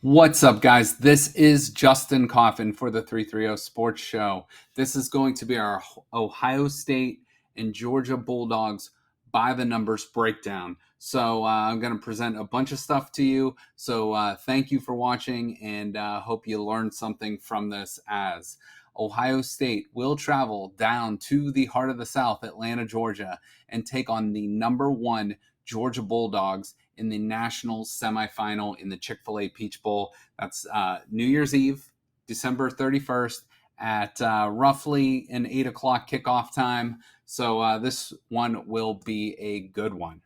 What's up, guys? This is Justin Coffin for the 330 Sports Show. This is going to be our Ohio State and Georgia Bulldogs by the numbers breakdown. So I'm going to present a bunch of stuff to you. So thank you for watching, and hope you learned something from this. As Ohio State will travel down to the heart of the South, Atlanta, Georgia, and take on the number one Georgia Bulldogs in the national semifinal in the Chick-fil-A Peach Bowl. That's New Year's Eve, December 31st at roughly an 8 o'clock kickoff time. So this one will be a good one.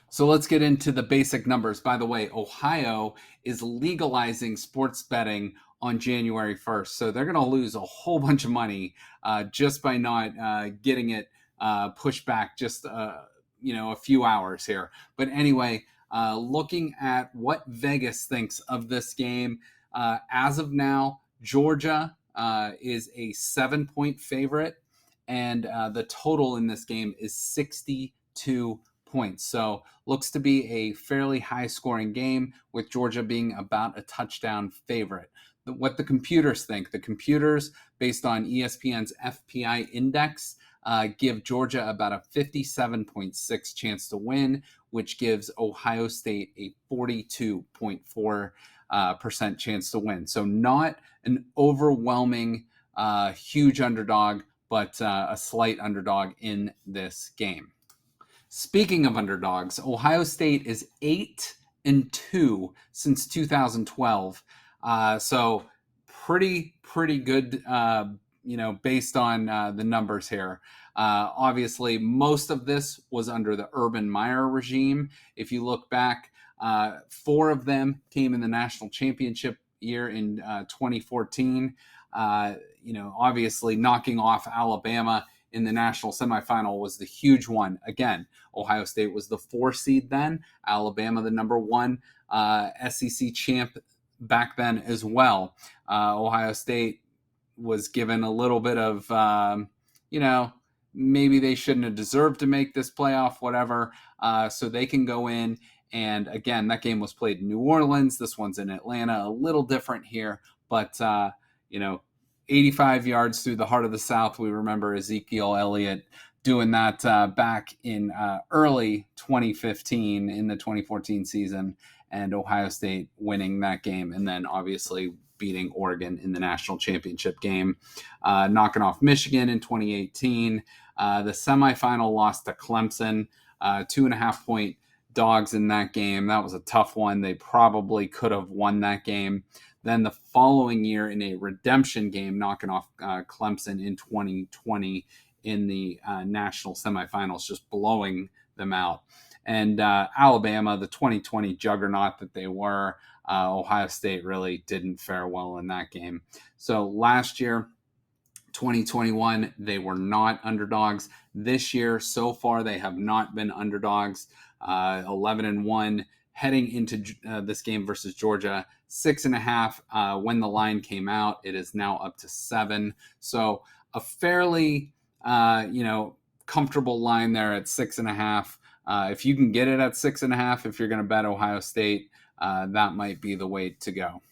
So let's get into the basic numbers. By the way, Ohio is legalizing sports betting on January 1st. So they're going to lose a whole bunch of money just by not getting it pushed back just a few hours here. But anyway, looking at what Vegas thinks of this game, as of now, Georgia is a 7-point favorite, and the total in this game is 62 points. So looks to be a fairly high scoring game, with Georgia being about a touchdown favorite. What the computers think, the computers, based on ESPN's FPI index, give Georgia about a 57.6 chance to win, which gives Ohio State a 42.4% chance to win. So not an overwhelming, huge underdog, but a slight underdog in this game. Speaking of underdogs, Ohio State is 8-2 since 2012. So pretty good, based on the numbers here. Obviously, most of this was under the Urban Meyer regime. If you look back, 4 of them came in the national championship year in 2014. Obviously knocking off Alabama in the national semifinal was the huge one. Again, Ohio State was the 4 seed then, Alabama the number 1 SEC champ back then as well. Ohio State was given a little bit of, maybe they shouldn't have deserved to make this playoff, whatever. So they can go in. And again, that game was played in New Orleans. This one's in Atlanta, a little different here. But, 85 yards through the heart of the South. We remember Ezekiel Elliott doing that back in early 2015 in the 2014 season, and Ohio State winning that game, and then obviously beating Oregon in the national championship game, knocking off Michigan in 2018. The semifinal loss to Clemson, 2.5-point dogs in that game. That was a tough one. They probably could have won that game. Then the following year in a redemption game, knocking off Clemson in 2020 in the national semifinals, just blowing them out. And Alabama, the 2020 juggernaut that they were, Ohio State really didn't fare well in that game. So last year, 2021, they were not underdogs. This year, so far, they have not been underdogs. 11-1 heading into this game versus Georgia. 6.5 when the line came out. It is now up to 7. So a fairly, comfortable line there at 6.5. If you can get it at 6.5, if you're going to bet Ohio State, that might be the way to go.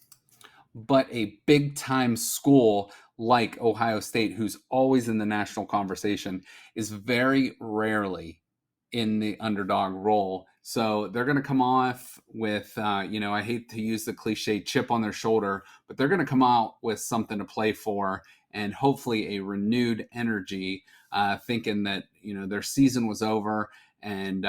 But a big-time school like Ohio State, who's always in the national conversation, is very rarely in the underdog role. So they're going to come off with, I hate to use the cliche chip on their shoulder, but they're going to come out with something to play for, and hopefully a renewed energy, thinking that, their season was over. And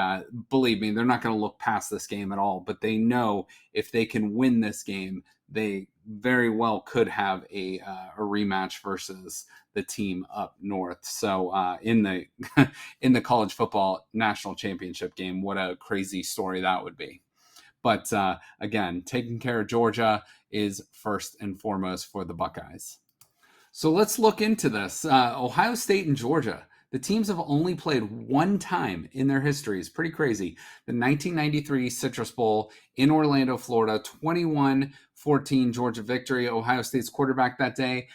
believe me, they're not going to look past this game at all. But they know if they can win this game, they very well could have a rematch versus the team up north. So in the college football national championship game, what a crazy story that would be. But again, taking care of Georgia is first and foremost for the Buckeyes. So let's look into this. Ohio State and Georgia. The teams have only played one time in their history. It's pretty crazy. The 1993 Citrus Bowl in Orlando, Florida, 21-14 Georgia victory. Ohio State's quarterback that day,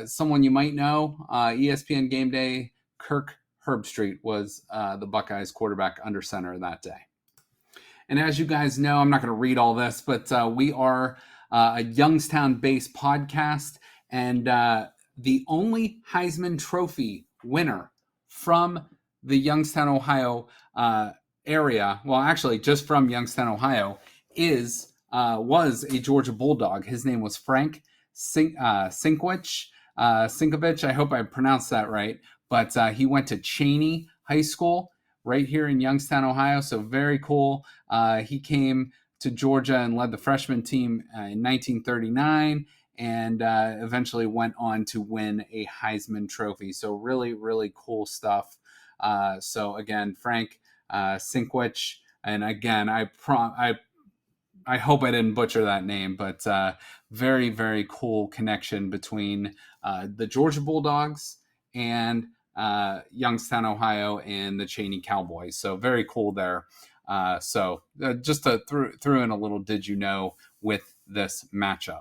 someone you might know, ESPN Game Day, Kirk Herbstreit was the Buckeyes quarterback under center that day. And as you guys know, I'm not going to read all this, but we are a Youngstown-based podcast, and the only Heisman Trophy winner from the Youngstown, Ohio area, well, actually just from Youngstown, Ohio, was a Georgia Bulldog. His name was Frank Sinkwich. Sinkovich, I hope I pronounced that right, but he went to Cheney High School right here in Youngstown, Ohio, so very cool. He came to Georgia and led the freshman team in 1939 and eventually went on to win a Heisman Trophy. So really, really cool stuff. So again, Frank Sinkwich, and again, I hope I didn't butcher that name, but very, very cool connection between the Georgia Bulldogs and Youngstown, Ohio, and the Cheney Cowboys. So very cool there. Just to throw in a little did you know with this matchup.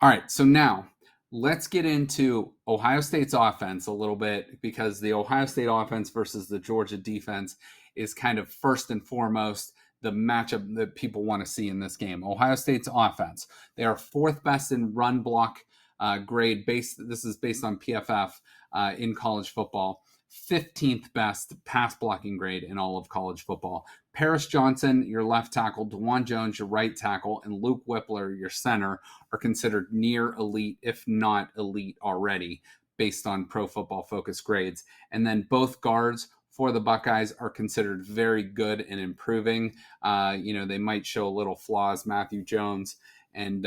All right, so now let's get into Ohio State's offense a little bit, because the Ohio State offense versus the Georgia defense is kind of first and foremost the matchup that people want to see in this game. Ohio State's offense, they are fourth best in run block grade. This is based on PFF in college football. 15th best pass blocking grade in all of college football. Paris Johnson, your left tackle, DeJuan Jones, your right tackle, and Luke Whippler, your center, are considered near elite, if not elite already, based on Pro Football Focus grades. And then both guards for the Buckeyes are considered very good and improving. They might show a little flaws. Matthew Jones and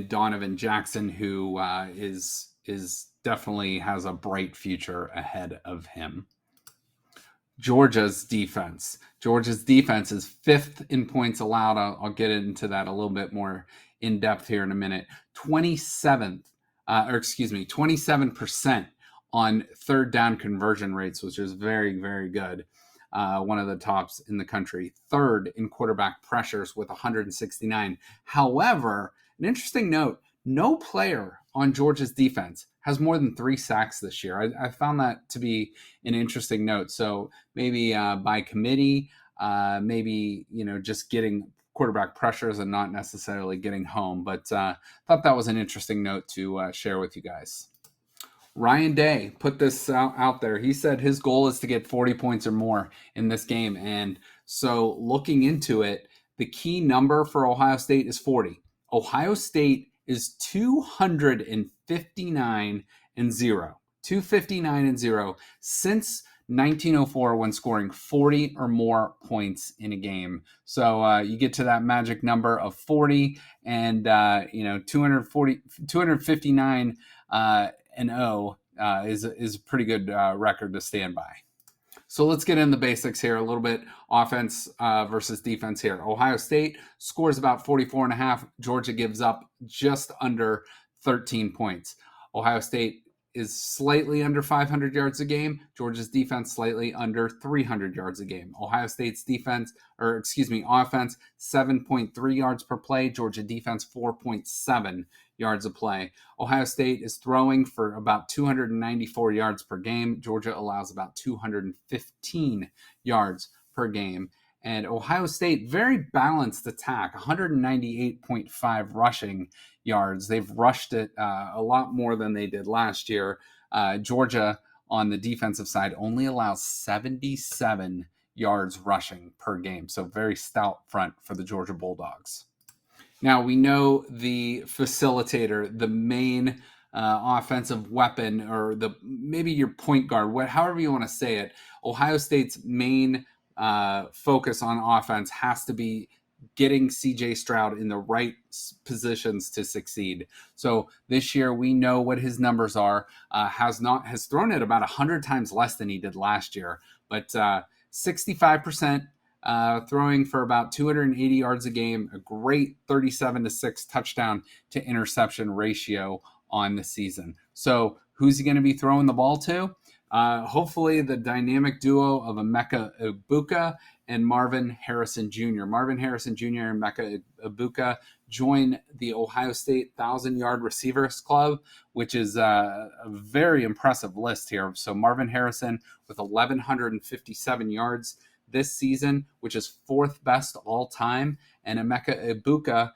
Donovan Jackson, who is definitely has a bright future ahead of him. Georgia's defense is fifth in points allowed. I'll get into that a little bit more in depth here in a minute. 27% on third down conversion rates, which is very, very good. One of the tops in the country. Third in quarterback pressures with 169. However, an interesting note, no player on Georgia's defense has more than 3 sacks this year. I found that to be an interesting note. So maybe by committee, maybe, just getting quarterback pressures and not necessarily getting home. But thought that was an interesting note to share with you guys. Ryan Day put this out there. He said his goal is to get 40 points or more in this game. And so looking into it, the key number for Ohio State is 40. Ohio State is 259-0. 259-0 since 1904 when scoring 40 or more points in a game. So you get to that magic number of 40 and 259 and 0 is a pretty good record to stand by. So let's get in the basics here a little bit. Offense versus defense here. Ohio State scores about 44.5. Georgia gives up just under 13 points. Ohio State is slightly under 500 yards a game. Georgia's defense slightly under 300 yards a game. Ohio State's offense, 7.3 yards per play. Georgia defense, 4.7 yards a play. Ohio State is throwing for about 294 yards per game. Georgia allows about 215 yards per game. And Ohio State, very balanced attack, 198.5 rushing yards. They've rushed it a lot more than they did last year. Georgia, on the defensive side, only allows 77 yards rushing per game. So very stout front for the Georgia Bulldogs. Now, we know the facilitator, the main offensive weapon, or maybe your point guard, however you want to say it. Ohio State's main focus on offense has to be getting CJ Stroud in the right positions to succeed. So this year we know what his numbers are. Has thrown it about 100 times less than he did last year, but 65%. Throwing for about 280 yards a game, a great 37-6 touchdown to interception ratio on the season. So who's he going to be throwing the ball to? Hopefully the dynamic duo of Emeka Egbuka and Marvin Harrison Jr. Marvin Harrison Jr. and Emeka Egbuka join the Ohio State 1,000-yard receivers club, which is a very impressive list here. So Marvin Harrison with 1,157 yards this season, which is fourth best all time, and Emeka Ibuka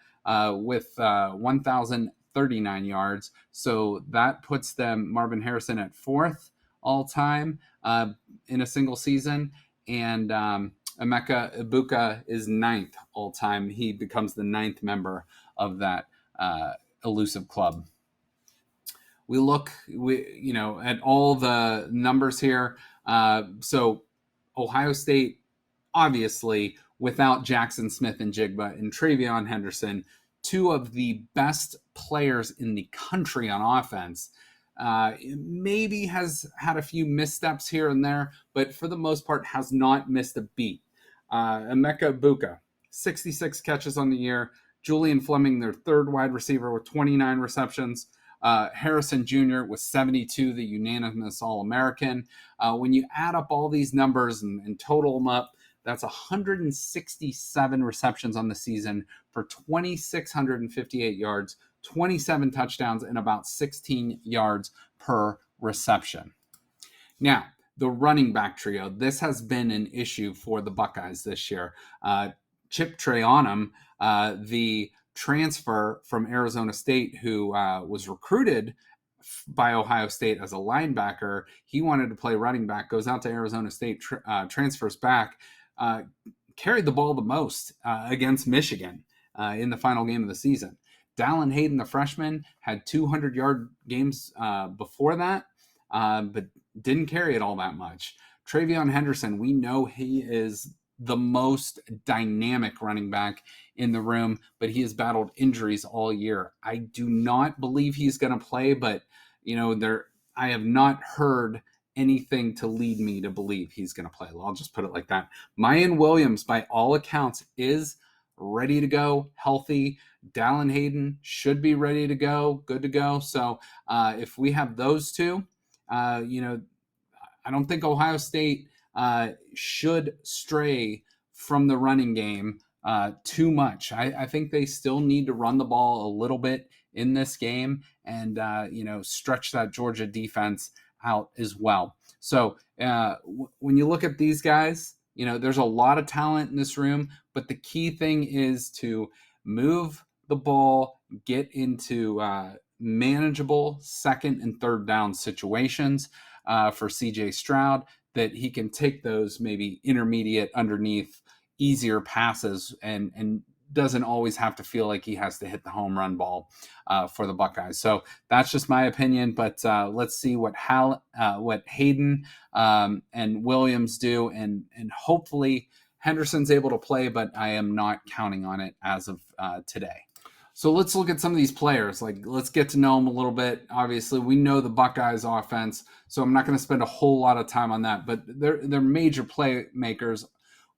with 1,039 yards. So that puts them, Marvin Harrison, at fourth all time in a single season, and Emeka Ibuka is ninth all time. He becomes the ninth member of that elusive club. We look, at all the numbers here. So Ohio State, obviously, without Jackson Smith-Njigba and Travion Henderson, two of the best players in the country on offense. Maybe has had a few missteps here and there, but for the most part has not missed a beat. Emeka Ibuka, 66 catches on the year. Julian Fleming, their third wide receiver, with 29 receptions. Harrison Jr. with 72, the unanimous All-American. When you add up all these numbers and total them up, that's 167 receptions on the season for 2,658 yards, 27 touchdowns, and about 16 yards per reception. Now, the running back trio, this has been an issue for the Buckeyes this year. Chip Trayanum, the transfer from Arizona State who was recruited by Ohio State as a linebacker, he wanted to play running back, goes out to Arizona State, transfers back, carried the ball the most against Michigan in the final game of the season. Dallin Hayden, the freshman, had 200-yard games before that, but didn't carry it all that much. Travion Henderson, we know he is the most dynamic running back in the room, but he has battled injuries all year. I do not believe he's going to play, but I have not heard anything to lead me to believe he's going to play. I'll just put it like that. Mayan Williams, by all accounts, is ready to go, healthy. Dallin Hayden should be ready to go, good to go. So if we have those two, I don't think Ohio State should stray from the running game too much. I think they still need to run the ball a little bit in this game and, stretch that Georgia defense out as well. So when you look at these guys, there's a lot of talent in this room, but the key thing is to move the ball, get into manageable second and third down situations for CJ Stroud, that he can take those maybe intermediate, underneath, easier passes and doesn't always have to feel like he has to hit the home run ball for the Buckeyes. So that's just my opinion, but let's see what Hayden and Williams do, and hopefully Henderson's able to play, but I am not counting on it as of today. So let's look at some of these players. Let's get to know them a little bit. Obviously, we know the Buckeyes offense, so I'm not going to spend a whole lot of time on that. But their major playmakers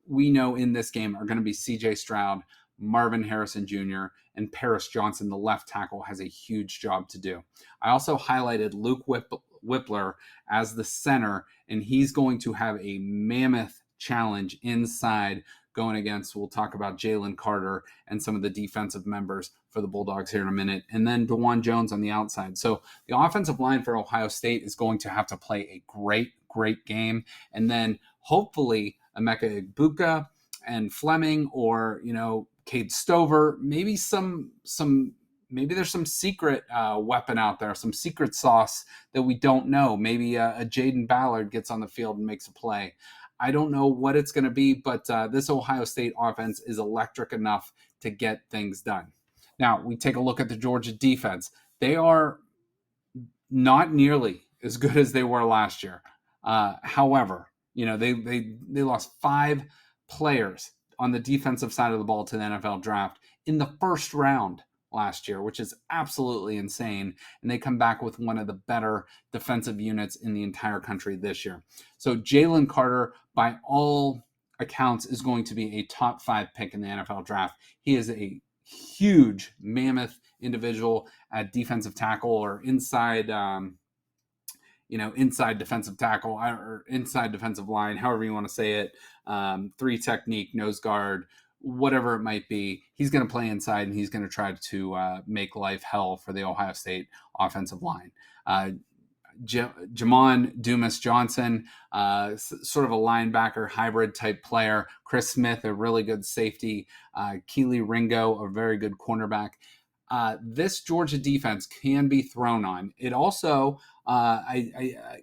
we know in this game are going to be C.J. Stroud, Marvin Harrison Jr., and Paris Johnson, the left tackle, has a huge job to do. I also highlighted Luke Whippler as the center, and he's going to have a mammoth challenge inside going against, we'll talk about Jalen Carter and some of the defensive members for the Bulldogs here in a minute, and then DeJuan Jones on the outside. So the offensive line for Ohio State is going to have to play a great game, and then hopefully Emeka Ibuka and Fleming, or Cade Stover, maybe maybe there's some secret weapon out there, some secret sauce that we don't know. Maybe a Jaden Ballard gets on the field and makes a play. I don't know what it's going to be, but this Ohio State offense is electric enough to get things done. Now, we take a look at the Georgia defense. They are not nearly as good as they were last year. However, they lost 5 players on the defensive side of the ball to the NFL draft in the first round last year, which is absolutely insane. And they come back with one of the better defensive units in the entire country this year. So Jalen Carter, by all accounts, is going to be a top 5 pick in the NFL draft. He is a huge, mammoth individual at defensive tackle, or inside defensive tackle, or inside defensive line, however you want to say it, 3 technique, nose guard, whatever it might be. He's going to play inside, and he's going to try to make life hell for the Ohio State offensive line. Jamon Dumas Johnson, sort of a linebacker hybrid type player. Chris Smith, a really good safety. Keely Ringo, a very good cornerback. This Georgia defense can be thrown on. It also, I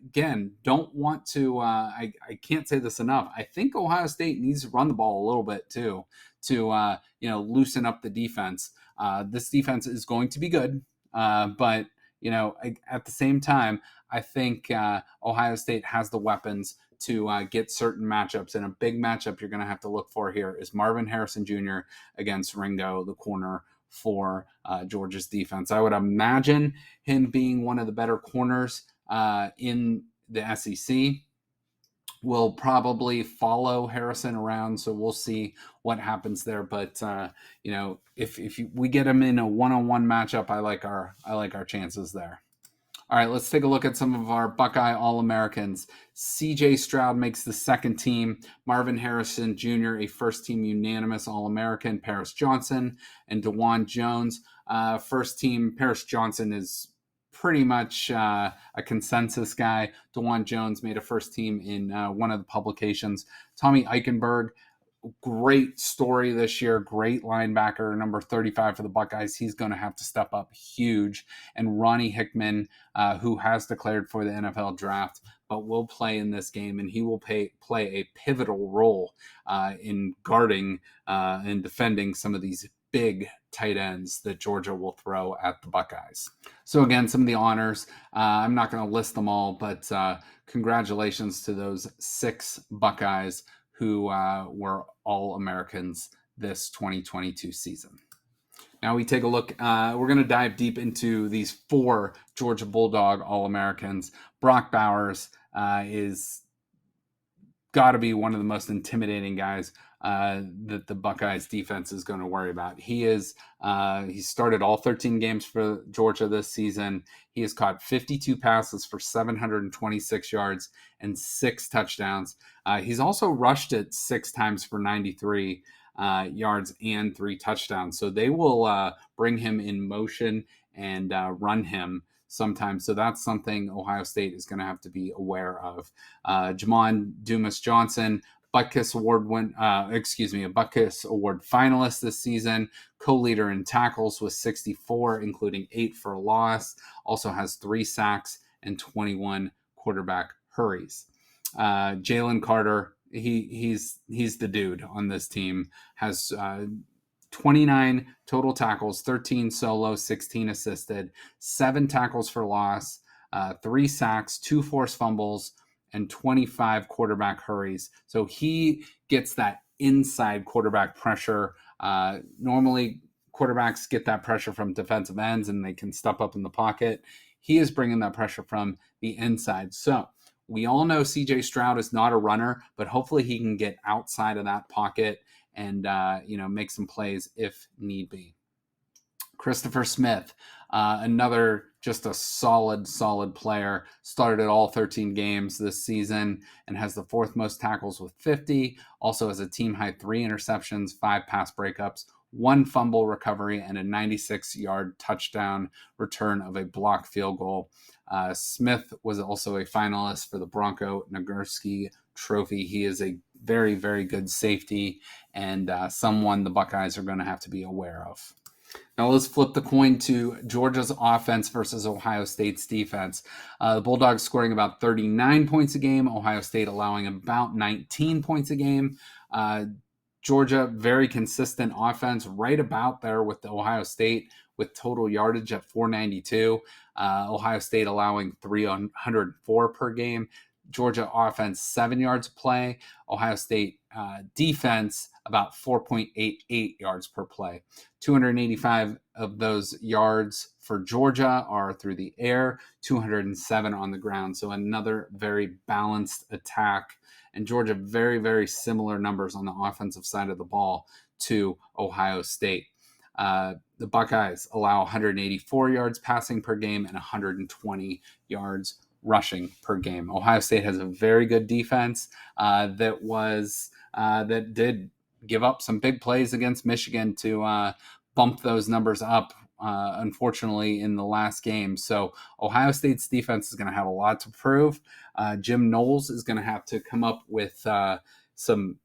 again don't want to. I can't say this enough. I think Ohio State needs to run the ball a little bit too to loosen up the defense. This defense is going to be good, but at the same time, I think Ohio State has the weapons to get certain matchups. And a big matchup you're going to have to look for here is Marvin Harrison Jr. against Ringo, the corner for Georgia's defense. I would imagine him being one of the better corners in the SEC. Will probably follow Harrison around, so we'll see what happens there. But if we get him in a one-on-one matchup, I like our chances there. All right, let's take a look at some of our Buckeye All-Americans. C.J. Stroud makes the second team. Marvin Harrison Jr., a first-team unanimous All-American. Paris Johnson and DeJuan Jones. First team, Paris Johnson is pretty much a consensus guy. DeJuan Jones made a first team in one of the publications. Tommy Eichenberg, great story this year, great linebacker, number 35 for the Buckeyes. He's going to have to step up huge. And Ronnie Hickman, who has declared for the NFL draft, but will play in this game, and he will play a pivotal role in guarding and defending some of these big tight ends that Georgia will throw at the Buckeyes. So again, some of the honors, I'm not going to list them all, but congratulations to those 6 Buckeyes who were All-Americans this 2022 season. Now we take a look. We're going to dive deep into these 4 Georgia Bulldog All-Americans. Brock Bowers is got to be one of the most intimidating guys that the Buckeyes defense is going to worry about. He started all 13 games for Georgia this season. He has caught 52 passes for 726 yards and 6 touchdowns. He's also rushed it 6 times for 93 yards and 3 touchdowns. So they will bring him in motion and run him sometimes. So that's something Ohio State is going to have to be aware of. Jamon Dumas Johnson, Buckeyes Award finalist this season, co-leader in tackles with 64, including 8 for a loss. Also has 3 sacks and 21 quarterback hurries. Jalen Carter, he's the dude on this team. Has 29 total tackles, 13 solo, 16 assisted, 7 tackles for loss, 3 sacks, 2 forced fumbles, and 25 quarterback hurries. So he gets that inside quarterback pressure. Normally, quarterbacks get that pressure from defensive ends and they can step up in the pocket. He is bringing that pressure from the inside. So we all know C.J. Stroud is not a runner, but hopefully he can get outside of that pocket and make some plays if need be. Christopher Smith, another just a solid player, started all 13 games this season and has the 4th most tackles with 50. Also has a team high 3 interceptions, 5 pass breakups, 1 fumble recovery, and a 96-yard touchdown return of a blocked field goal. Smith was also a finalist for the Bronco Nagurski Trophy. He is a very, very good safety and someone the Buckeyes are going to have to be aware of. Now let's flip the coin to Georgia's offense versus Ohio State's defense. The Bulldogs scoring about 39 points a game, Ohio State allowing about 19 points a game. Georgia, very consistent offense, right about there with the Ohio State with total yardage at 492. Ohio State allowing 304 per game. Georgia offense 7 yards play. Ohio State defense about 4.88 yards per play. 285 of those yards for Georgia are through the air, 207 on the ground. So another very balanced attack. And Georgia, very, very similar numbers on the offensive side of the ball to Ohio State. The Buckeyes allow 184 yards passing per game and 120 yards rushing per game. Ohio State has a very good defense that did give up some big plays against Michigan to bump those numbers up unfortunately, in the last game. So Ohio State's defense is going to have a lot to prove. Jim Knowles is going to have to come up with some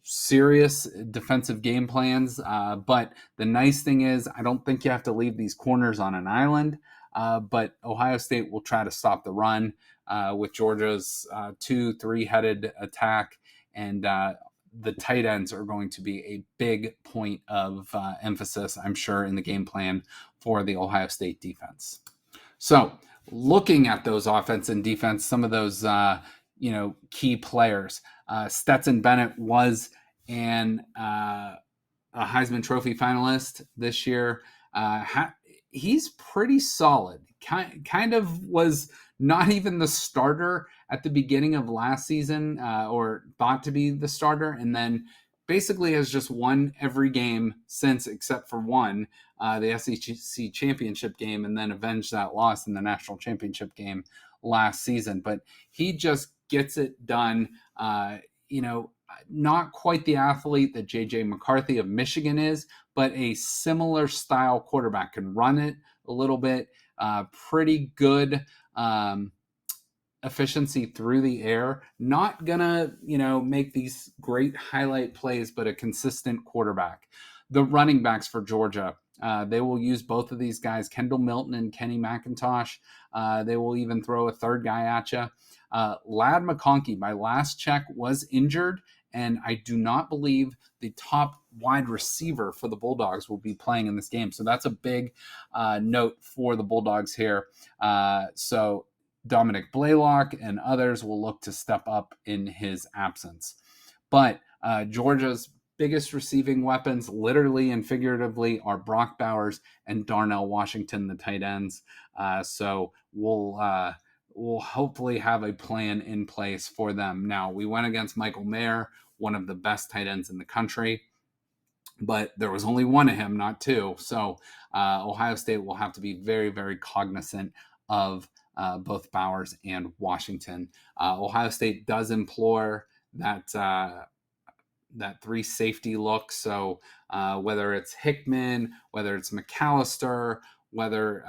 serious defensive game plans. But the nice thing is, I don't think you have to leave these corners on an island. But Ohio State will try to stop the run with Georgia's 2-3 headed attack. And the tight ends are going to be a big point of emphasis, I'm sure, in the game plan for the Ohio State defense. So looking at those offense and defense, some of those key players. Stetson Bennett was a Heisman Trophy finalist this year. He's pretty solid. Kind of was not even the starter at the beginning of last season, or thought to be the starter, and then basically has just won every game since, except for one, the SEC championship game, and then avenged that loss in the national championship game last season. But he just gets it done. Not quite the athlete that J.J. McCarthy of Michigan is, but a similar style quarterback. Can run it a little bit, pretty good efficiency through the air. Not gonna, make these great highlight plays, but a consistent quarterback. The running backs for Georgia, they will use both of these guys, Kendall Milton and Kenny McIntosh. They will even throw a third guy at you. Ladd McConkey, my last check, was injured, and I do not believe the top wide receiver for the Bulldogs will be playing in this game. So that's a big note for the Bulldogs here. So Dominic Blaylock and others will look to step up in his absence. But Georgia's biggest receiving weapons, literally and figuratively, are Brock Bowers and Darnell Washington, the tight ends. So we'll hopefully have a plan in place for them. Now, we went against Michael Mayer, one of the best tight ends in the country, but there was only one of him, not two. So Ohio State will have to be very, very cognizant of both Bowers and Washington. Ohio State does implore that three safety look. So whether it's Hickman, whether it's McAllister, whether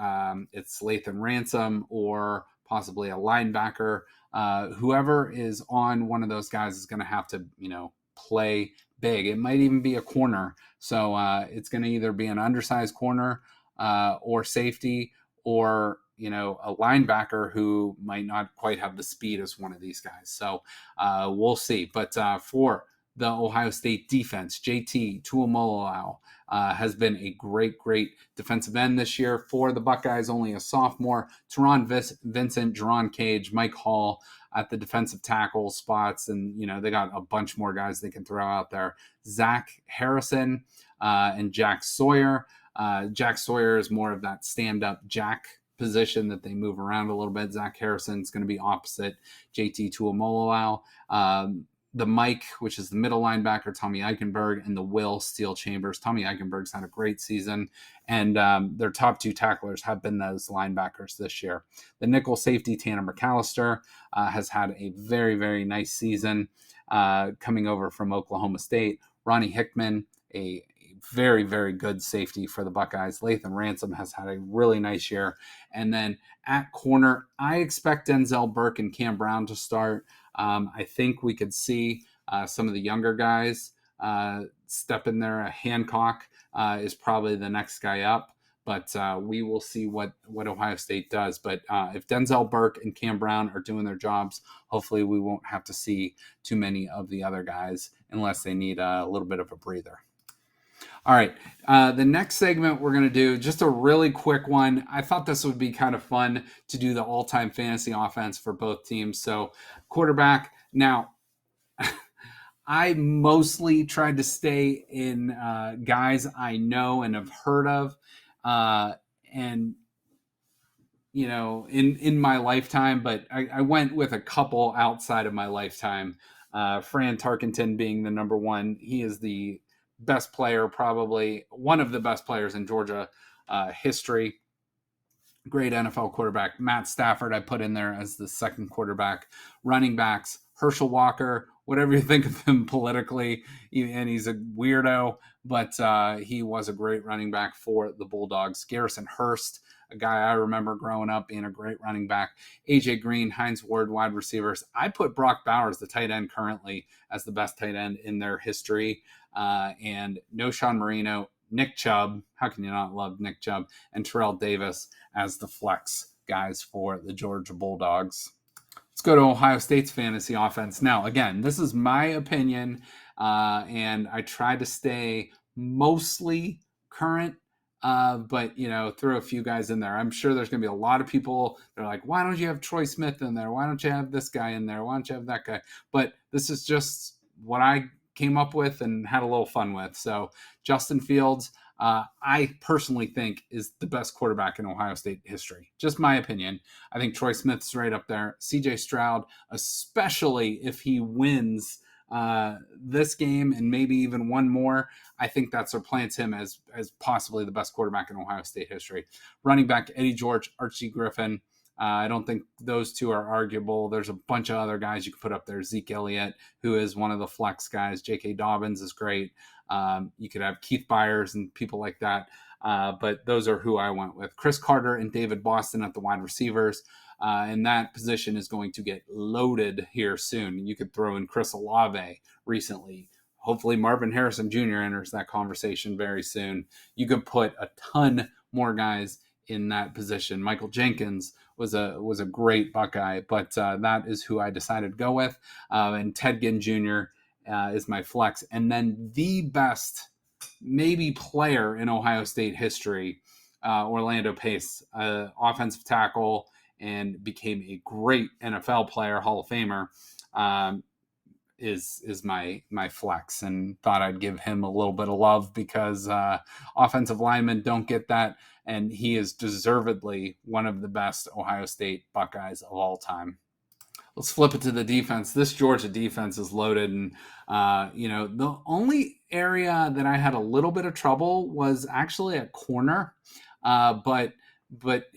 it's Lathan Ransom, or possibly a linebacker, whoever is on one of those guys is going to have to, play big. It might even be a corner. So it's going to either be an undersized corner or safety, or a linebacker who might not quite have the speed as one of these guys. So we'll see. But for the Ohio State defense, JT Tuimoloau has been a great, great defensive end this year for the Buckeyes, only a sophomore. Teron Vincent, Jerron Cage, Mike Hall at the defensive tackle spots, and they got a bunch more guys they can throw out there. Zach Harrison and Jack Sawyer. Jack Sawyer is more of that stand-up jack position that they move around a little bit. Zach Harrison is going to be opposite JT Tuimoloau. The Mike, which is the middle linebacker, Tommy Eichenberg, and the Will, Steel Chambers. Tommy Eichenberg's had a great season, and their top two tacklers have been those linebackers this year. The nickel safety, Tanner McAllister, has had a very, very nice season coming over from Oklahoma State. Ronnie Hickman, a very, very good safety for the Buckeyes. Lathan Ransom has had a really nice year. And then at corner, I expect Denzel Burke and Cam Brown to start. I think we could see some of the younger guys step in there. Hancock is probably the next guy up, but we will see what Ohio State does. But if Denzel Burke and Cam Brown are doing their jobs, hopefully we won't have to see too many of the other guys unless they need a little bit of a breather. All right, the next segment we're going to do, just a really quick one. I thought this would be kind of fun to do the all-time fantasy offense for both teams. So quarterback. Now, I mostly tried to stay in guys I know and have heard of, and in my lifetime, but I went with a couple outside of my lifetime. Fran Tarkenton being the number one. He is the best player, probably one of the best players in Georgia history. Great NFL quarterback. Matt Stafford I put in there as the second quarterback. Running backs, Herschel Walker, whatever you think of him politically, and he's a weirdo, but he was a great running back for the Bulldogs. Garrison Hurst, a guy I remember growing up being a great running back. AJ Green, Heinz Ward, wide receivers. I put Brock Bowers, the tight end currently, as the best tight end in their history. And Noshawn Marino, Nick Chubb. How can you not love Nick Chubb? And Terrell Davis as the flex guys for the Georgia Bulldogs. Let's go to Ohio State's fantasy offense. Now, again, this is my opinion, and I try to stay mostly current, but, throw a few guys in there. I'm sure there's going to be a lot of people that are like, why don't you have Troy Smith in there? Why don't you have this guy in there? Why don't you have that guy? But this is just what I came up with and had a little fun with. So Justin Fields, I personally think is the best quarterback in Ohio State history. Just my opinion. I think Troy Smith's right up there. CJ Stroud, especially if he wins this game and maybe even one more, I think that surplants him as possibly the best quarterback in Ohio State history. Running back Eddie George, Archie Griffin. I don't think those two are arguable. There's a bunch of other guys you could put up there. Zeke Elliott, who is one of the flex guys. J.K. Dobbins is great. You could have Keith Byers and people like that. But those are who I went with. Chris Carter and David Boston at the wide receivers. And that position is going to get loaded here soon. You could throw in Chris Olave recently. Hopefully Marvin Harrison Jr. enters that conversation very soon. You could put a ton more guys in that position. Michael Jenkins was a great Buckeye, but that is who I decided to go with. And Ted Ginn Jr. Is my flex. And then the best maybe player in Ohio State history, Orlando Pace, offensive tackle, and became a great NFL player, Hall of Famer, is my flex, and thought I'd give him a little bit of love because offensive linemen don't get that, and he is deservedly one of the best Ohio State Buckeyes of all time. Let's flip it to the defense. This Georgia defense is loaded, and the only area that I had a little bit of trouble was actually at corner, but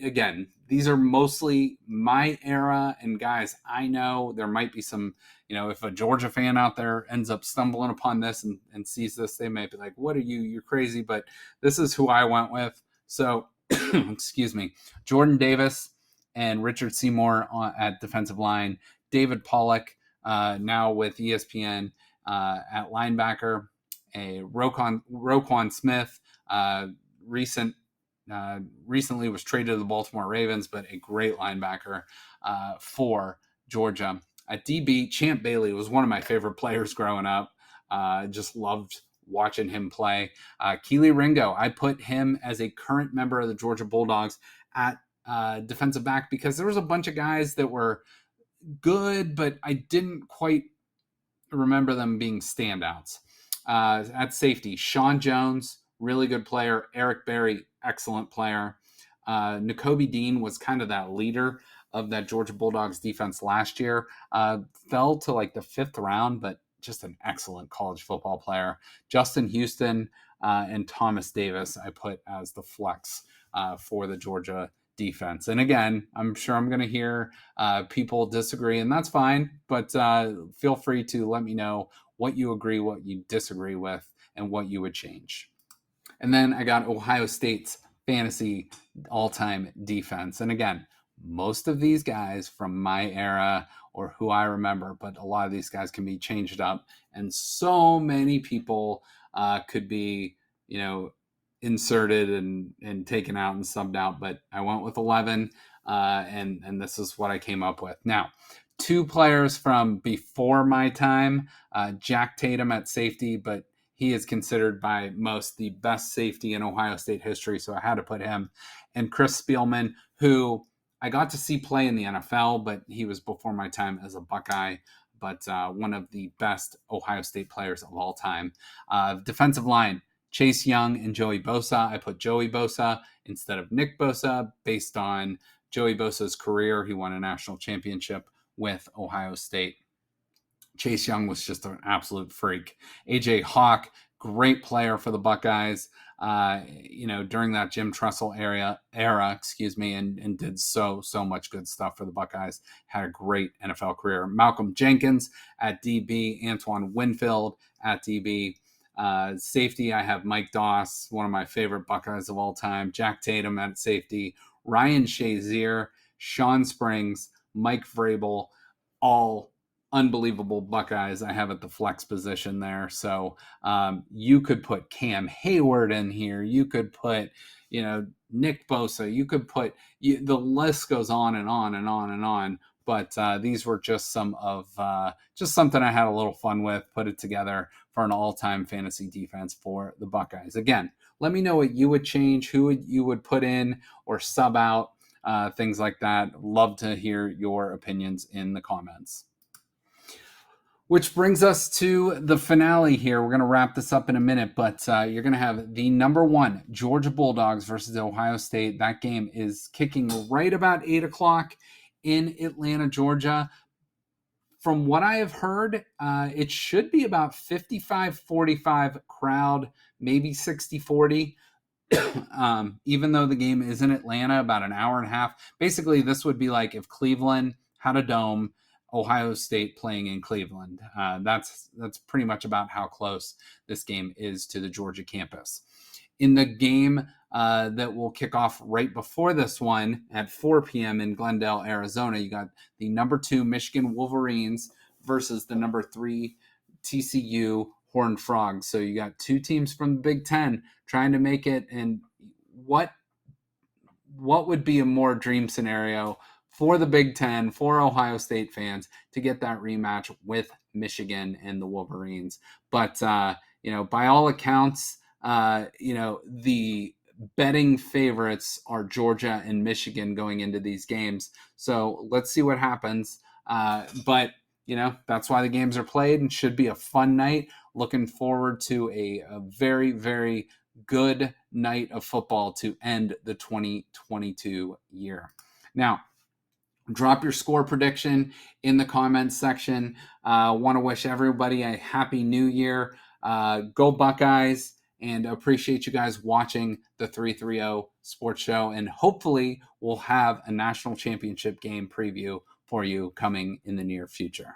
again, these are mostly my era, and guys, I know there might be some, if a Georgia fan out there ends up stumbling upon this and sees this, they may be like, what are you? You're crazy, but this is who I went with. So, excuse me, Jordan Davis and Richard Seymour at defensive line, David Pollock, now with ESPN at linebacker, a Roquan Smith, recently was traded to the Baltimore Ravens, but a great linebacker for Georgia. At DB, Champ Bailey was one of my favorite players growing up. Just loved watching him play. Keely Ringo, I put him as a current member of the Georgia Bulldogs at defensive back because there was a bunch of guys that were good, but I didn't quite remember them being standouts. At safety, Sean Jones, really good player. Eric Berry, excellent player. Nakobe Dean was kind of that leader of that Georgia Bulldogs defense last year. Fell to like the 5th round, but just an excellent college football player. Justin Houston and Thomas Davis I put as the flex for the Georgia defense. And again, I'm sure I'm going to hear people disagree, and that's fine, but feel free to let me know what you agree, what you disagree with, and what you would change. And then I got Ohio State's fantasy all-time defense. And again, most of these guys from my era or who I remember, but a lot of these guys can be changed up. And so many people could be, inserted and taken out and subbed out. But I went with 11, and this is what I came up with. Now, 2 players from before my time, Jack Tatum at safety, but he is considered by most the best safety in Ohio State history, so I had to put him. And Chris Spielman, who I got to see play in the NFL, but he was before my time as a Buckeye, but one of the best Ohio State players of all time. Defensive line, Chase Young and Joey Bosa. I put Joey Bosa instead of Nick Bosa based on Joey Bosa's career. He won a national championship with Ohio State. Chase Young was just an absolute freak. AJ Hawk, great player for the Buckeyes, during that Jim Tressel era, and did so much good stuff for the Buckeyes. Had a great NFL career. Malcolm Jenkins at DB, Antoine Winfield at DB. Safety, I have Mike Doss, one of my favorite Buckeyes of all time. Jack Tatum at safety. Ryan Shazier, Sean Springs, Mike Vrabel, all unbelievable Buckeyes I have at the flex position there. So you could put Cam Hayward in here. You could put, Nick Bosa. You could put, the list goes on and on and on and on. But these were just something I had a little fun with, put it together for an all-time fantasy defense for the Buckeyes. Again, let me know what you would change, you would put in or sub out, things like that. Love to hear your opinions in the comments. Which brings us to the finale here. We're going to wrap this up in a minute, but you're going to have the number 1 Georgia Bulldogs versus Ohio State. That game is kicking right about 8 o'clock in Atlanta, Georgia. From what I have heard, it should be about 55-45 crowd, maybe 60-40. Even though the game is in Atlanta, about an hour and a half. Basically, this would be like if Cleveland had a dome, Ohio State playing in Cleveland. That's pretty much about how close this game is to the Georgia campus. In the game that will kick off right before this one at 4 p.m. in Glendale, Arizona, you got the number 2 Michigan Wolverines versus the number 3 TCU Horned Frogs. So you got 2 teams from the Big Ten trying to make it. And what would be a more dream scenario for the Big Ten, for Ohio State fans, to get that rematch with Michigan and the Wolverines? But, by all accounts, the betting favorites are Georgia and Michigan going into these games. So let's see what happens. But that's why the games are played, and should be a fun night. Looking forward to a very, very good night of football to end the 2022 year. Now, drop your score prediction in the comments section. Want to wish everybody a happy new year. Go Buckeyes, and appreciate you guys watching the 330 Sports Show. And hopefully we'll have a national championship game preview for you coming in the near future.